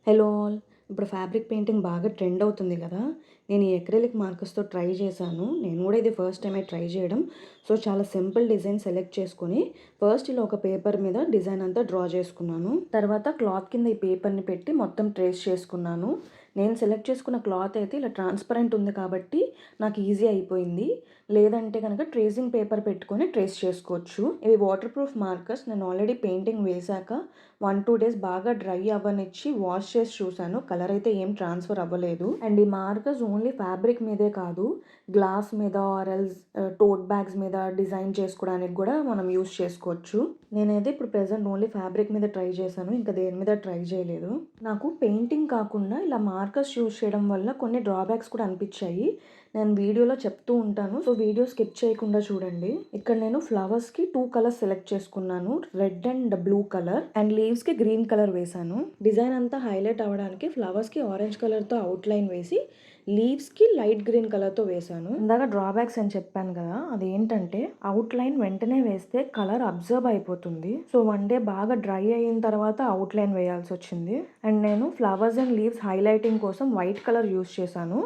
Hello all. ఇప్పుడు fabric painting బాగా trend అవుతుంది కదా! నేను ఈ అక్రిలిక్ మార్కర్స్‌తో ట్రై చేశాను. నేను కూడా ఇది ఫస్ట్ టైమే ట్రై చేయడం. సో, చాలా సింపుల్ డిజైన్ సెలెక్ట్ చేసుకొని, ఫస్ట్ ఇలా ఒక పేపర్ మీద డిజైన్ అంతా డ్రా చేసుకున్నాను. తర్వాత క్లాత్ కింద ఈ పేపర్‌ని పెట్టి మొత్తం ట్రేస్ చేసుకున్నాను. నేను సెలెక్ట్ చేసుకున్న క్లాత్ అయితే ఇలా ట్రాన్స్పరెంట్ ఉంది కాబట్టి నాకు ఈజీ అయిపోయింది. లేదంటే కనుక ట్రేసింగ్ పేపర్ పెట్టుకొని ట్రేస్ చేసుకోవచ్చు. ఇవి వాటర్ ప్రూఫ్ మార్కర్స్. నేను ఆల్రెడీ పెయింటింగ్ వేశాక 1-2 డేస్ బాగా డ్రై అవ్వనిచ్చి వాష్ చేసి చూశాను. కలర్ అయితే ఏం ట్రాన్స్ఫర్ అవ్వలేదు. అండ్ ఈ మార్కర్స్ ఓన్లీ ఫ్యాబ్రిక్ మీదే కాదు, గ్లాస్ మీద ఆర్ ఎల్స్ టోట్ బ్యాగ్స్ మీద డిజైన్ చేసుకోవడానికి కూడా మనం యూస్ చేసుకోవచ్చు. నేనైతే ఇప్పుడు ప్రెజెంట్ ఓన్లీ ఫ్యాబ్రిక్ మీద ట్రై చేశాను. ఇంకా దేని మీద ట్రై చేయలేదు. నాకు పెయింటింగ్ కాకుండా ఇలా మార్కర్స్ యూస్ చేయడం వల్ల కొన్ని డ్రాబ్యాక్స్ కూడా అనిపించాయి. నేను వీడియోలో చెప్తూ ఉంటాను. సో వీడియో స్కిప్ చేయకుండా చూడండి. ఇక్కడ నేను ఫ్లవర్స్కి 2 కలర్స్ సెలెక్ట్ చేసుకున్నాను. Red and blue colour. And లీవ్స్కి గ్రీన్ కలర్ వేశాను. డిజైన్ అంతా హైలైట్ అవ్వడానికి ఫ్లవర్స్కి ఆరెంజ్ కలర్తో అవుట్లైన్ వేసి, లీవ్స్కి లైట్ గ్రీన్ కలర్తో వేశాను. ఇందాక డ్రాబ్యాక్స్ అని చెప్పాను కదా, అదేంటంటే అవుట్లైన్ వెంటనే వేస్తే కలర్ అబ్జర్వ్ అయిపోతుంది. సో 1 డే బాగా డ్రై అయిన తర్వాత అవుట్లైన్ వేయాల్సి వచ్చింది. అండ్ నేను ఫ్లవర్స్ అండ్ లీవ్స్ హైలైటింగ్ కోసం వైట్ కలర్ యూస్ చేశాను.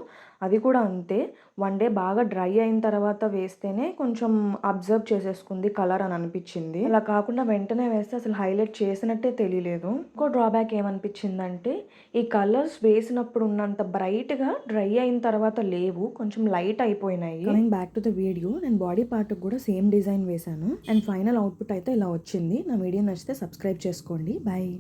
అది కూడా అంతే, 1 డే బాగా డ్రై అయిన తర్వాత వేస్తేనే కొంచెం అబ్జర్వ్ చేసేసుకుంది కలర్ అని అనిపించింది. అలా కాకుండా వెంటనే వేస్తే అసలు హైలైట్ చేసినట్టే తెలియలేదు. ఇంకో డ్రాబ్యాక్ ఏమనిపించిందంటే, ఈ కలర్స్ వేసినప్పుడు ఉన్నంత బ్రైట్గా డ్రై అయిన తర్వాత లేవు, కొంచెం లైట్ అయిపోయినాయి. Coming back to the video, నేను బాడీ పార్ట్ కూడా సేమ్ డిజైన్ వేశాను. అండ్ ఫైనల్ అవుట్పుట్ అయితే ఇలా వచ్చింది. నా వీడియో నచ్చితే సబ్స్క్రైబ్ చేసుకోండి. బాయ్.